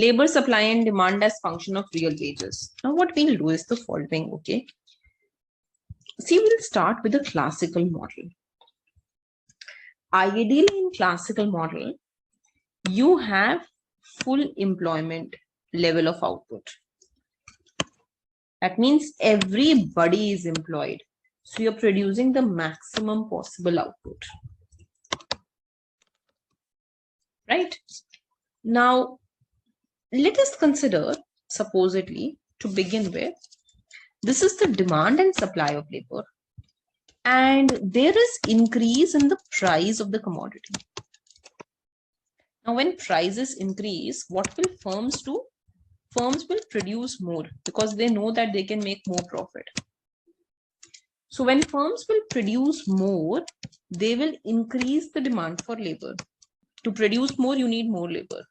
Labor supply and demand as function of real wages. Now what we'll do is the following, okay? See, we'll start with a classical model. Ideally, in classical model, you have full employment level of output. That means everybody is employed. So you're producing the maximum possible output. Right? Now, let us consider, supposedly, to begin with, this is the demand and supply of labor. And there is increase in the price of the commodity. Now, when prices increase, what will firms do? Firms will produce more because they know that they can make more profit. So when firms will produce more, they will increase the demand for labor. To produce more, you need more labor.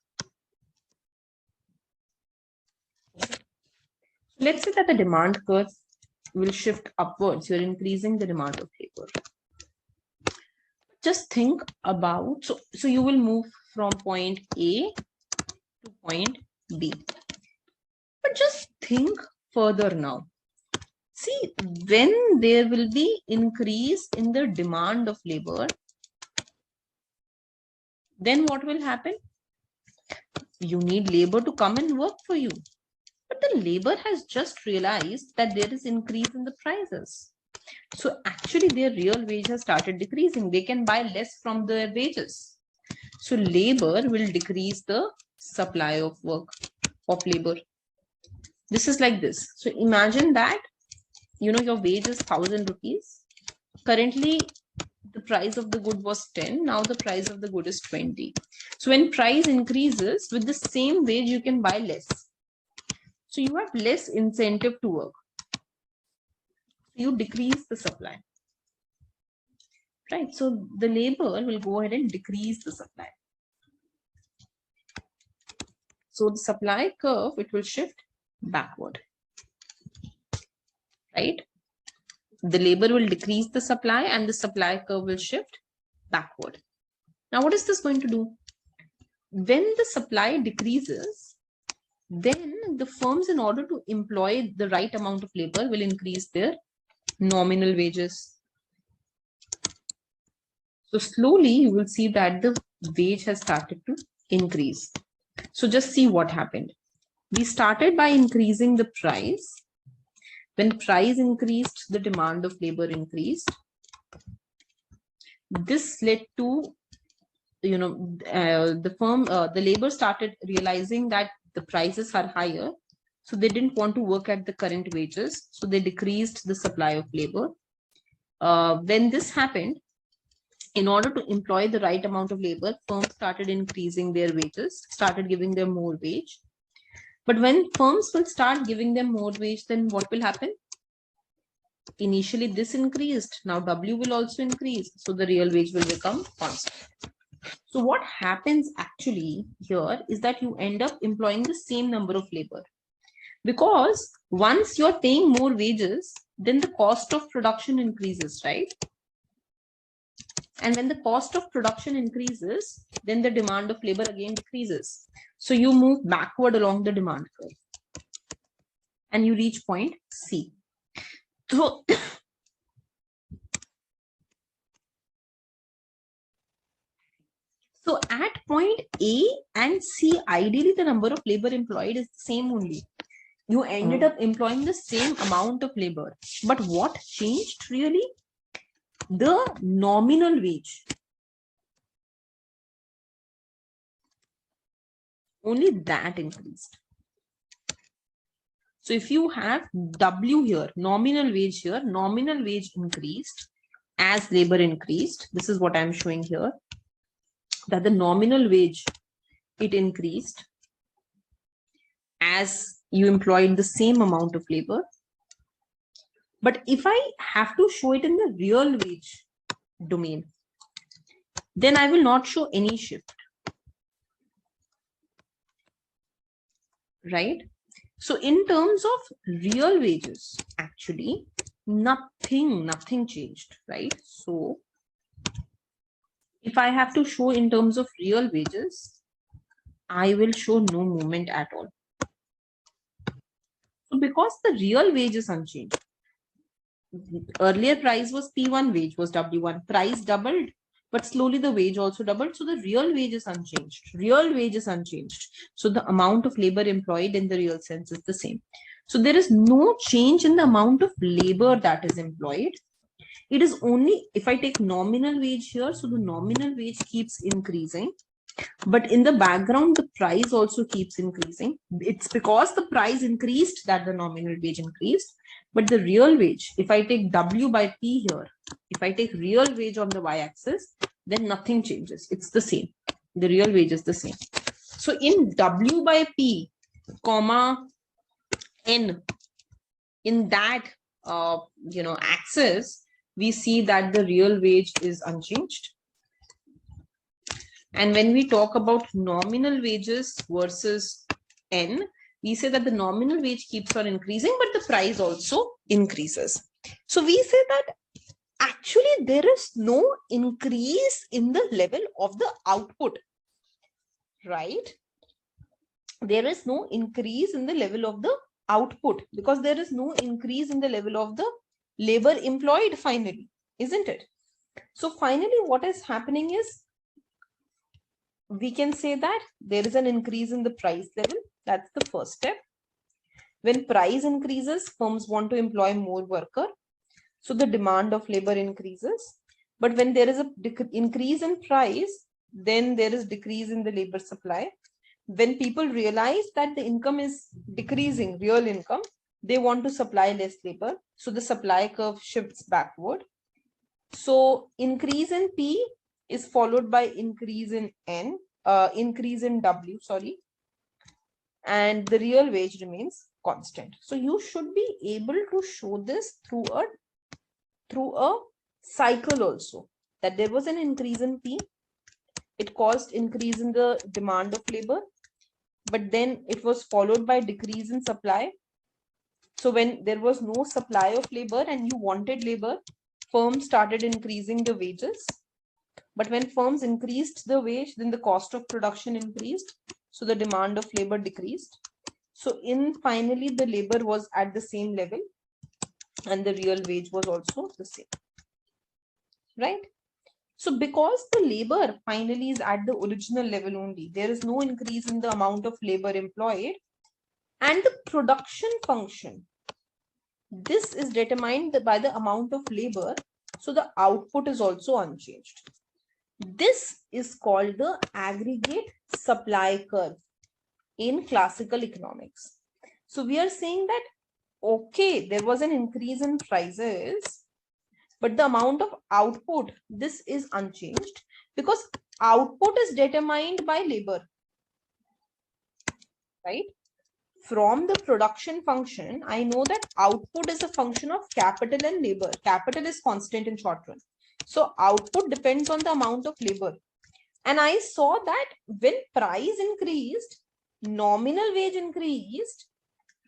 Let's say that the demand curve will shift upwards. You're increasing the demand of labor. Just think about, so you will move from point A to point B. But just think further now. See, when there will be increase in the demand of labor, then what will happen? You need labor to come and work for you. But the labor has just realized that there is increase in the prices. So actually their real wage has started decreasing. They can buy less from their wages. So labor will decrease the supply of work, of labor. This is like this. So imagine that, you know, your wage is 1,000 rupees. Currently, the price of the good was 10. Now the price of the good is 20. So when price increases, with the same wage, you can buy less. So you have less incentive to work. You decrease the supply. Right? So the labor will go ahead and decrease the supply. So the supply curve, it will shift backward. Right? The labor will decrease the supply and the supply curve will shift backward. Now, what is this going to do? When the supply decreases, then the firms, in order to employ the right amount of labor, will increase their nominal wages. So slowly you will see that the wage has started to increase. So just see what happened. We started by increasing the price. When price increased, the demand of labor increased. This led to, you know, the labor started realizing that the prices are higher. So they didn't want to work at the current wages. So they decreased the supply of labor. When this happened, in order to employ the right amount of labor, firms started increasing their wages, started giving them more wage. But when firms will start giving them more wage, then what will happen? Initially, this increased. Now W will also increase. So the real wage will become constant. So what happens actually here is that you end up employing the same number of labor. Because once you're paying more wages, then the cost of production increases, right? And when the cost of production increases, then the demand of labor again decreases. So you move backward along the demand curve and you reach point C. So at point A and C, ideally the number of labor employed is the same only. You ended up employing the same amount of labor. But what changed really? The nominal wage. Only that increased. So if you have W here, nominal wage here, nominal wage increased as labor increased. This is what I'm showing here. That the nominal wage, it increased as you employed the same amount of labor. But if I have to show it in the real wage domain, then I will not show any shift. Right? So in terms of real wages, actually, nothing changed, right? So if I have to show in terms of real wages, I will show no movement at all. So because the real wage is unchanged, earlier price was P1, wage was W1, price doubled, but slowly the wage also doubled. So the real wage is unchanged. Real wage is unchanged. So the amount of labor employed in the real sense is the same. So there is no change in the amount of labor that is employed. It is only if I take nominal wage here, so the nominal wage keeps increasing. But in the background, the price also keeps increasing. It's because the price increased that the nominal wage increased. But the real wage, if I take W by P here, if I take real wage on the y-axis, then nothing changes. It's the same. The real wage is the same. So in W by P, comma, N, in that axis, we see that the real wage is unchanged. And when we talk about nominal wages versus N, we say that the nominal wage keeps on increasing, but the price also increases. So we say that actually there is no increase in the level of the output, right? There is no increase in the level of the output because there is no increase in the level of the labor employed finally, isn't it? So finally, what is happening is, we can say that there is an increase in the price level. That's the first step. When price increases, firms want to employ more worker. So the demand of labor increases. But when there is an increase in price, then there is decrease in the labor supply. When people realize that the income is decreasing, real income, they want to supply less labor. So the supply curve shifts backward. So increase in P is followed by increase in N, increase in W, sorry, and the real wage remains constant. So you should be able to show this through a cycle also, that there was an increase in P, it caused increase in the demand of labor, but then it was followed by decrease in supply. So when there was no supply of labor and you wanted labor, firms started increasing the wages. But when firms increased the wage, then the cost of production increased. So the demand of labor decreased. So finally, the labor was at the same level and the real wage was also the same, right? So because the labor finally is at the original level only, there is no increase in the amount of labor employed, and the production function, this is determined by the amount of labor. So the output is also unchanged. This is called the aggregate supply curve in classical economics. So we are saying that, okay, there was an increase in prices, but the amount of output, this is unchanged because output is determined by labor, right? From the production function, I know that output is a function of capital and labor. Capital is constant in short run. So output depends on the amount of labor. And I saw that when price increased, nominal wage increased,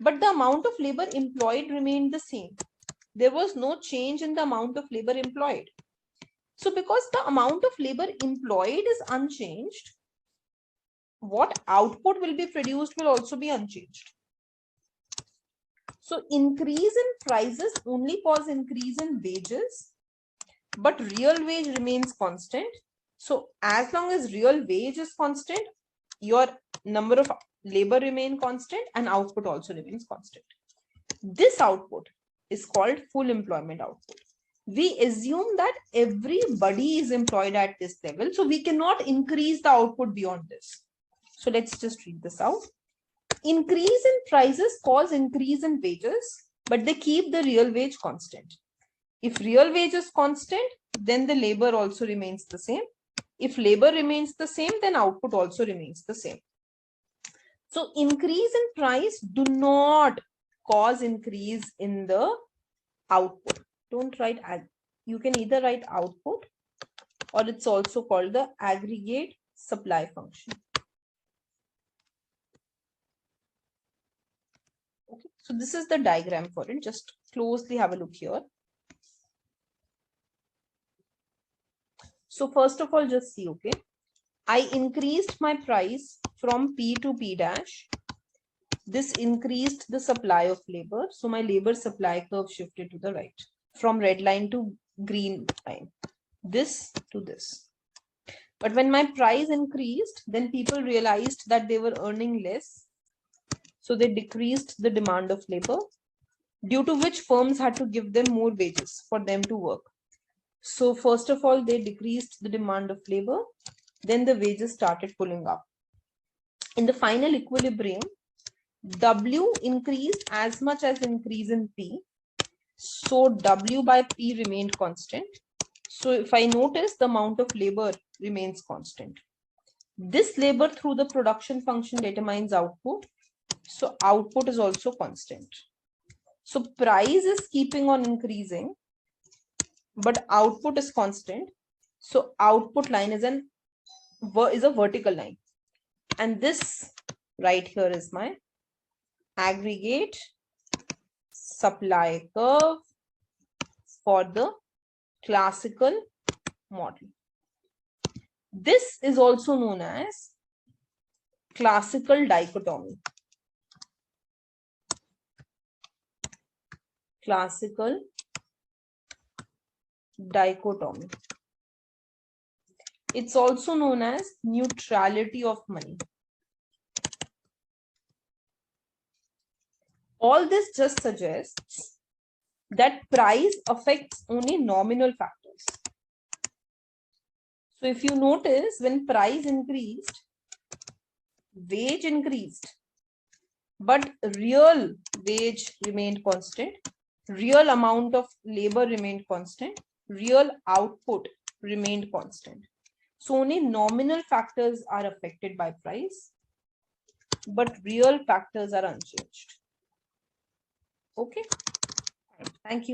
but the amount of labor employed remained the same. There was no change in the amount of labor employed. So because the amount of labor employed is unchanged, what output will be produced will also be unchanged. So increase in prices only cause increase in wages, but real wage remains constant. So as long as real wage is constant, your number of labor remain constant and output also remains constant. This output is called full employment output. We assume that everybody is employed at this level, so we cannot increase the output beyond this. So let's just read this out. Increase in prices cause increase in wages, but they keep the real wage constant. If real wage is constant, then the labor also remains the same. If labor remains the same, then output also remains the same. So increase in price do not cause increase in the output. Don't write, you can either write output or it's also called the aggregate supply function. Okay, so this is the diagram for it. Just closely have a look here. So first of all, just see, okay, I increased my price from P to P dash. This increased the supply of labor. So my labor supply curve shifted to the right from red line to green line, this to this. But when my price increased, then people realized that they were earning less. So they decreased the demand of labor, due to which firms had to give them more wages for them to work. So first of all, they decreased the demand of labor. Then the wages started pulling up. In the final equilibrium, W increased as much as increase in P. So W by P remained constant. So if I notice, the amount of labor remains constant. This labor through the production function determines output. So output is also constant. So price is keeping on increasing, but output is constant. So output line is a vertical line. And this right here is my aggregate supply curve for the classical model. This is also known as classical dichotomy. Classical dichotomy. It's also known as neutrality of money. All this just suggests that price affects only nominal factors. So if you notice, when price increased, wage increased, but real wage remained constant, real amount of labor remained constant, real output remained constant. So only nominal factors are affected by price, but real factors are unchanged. Okay, thank you.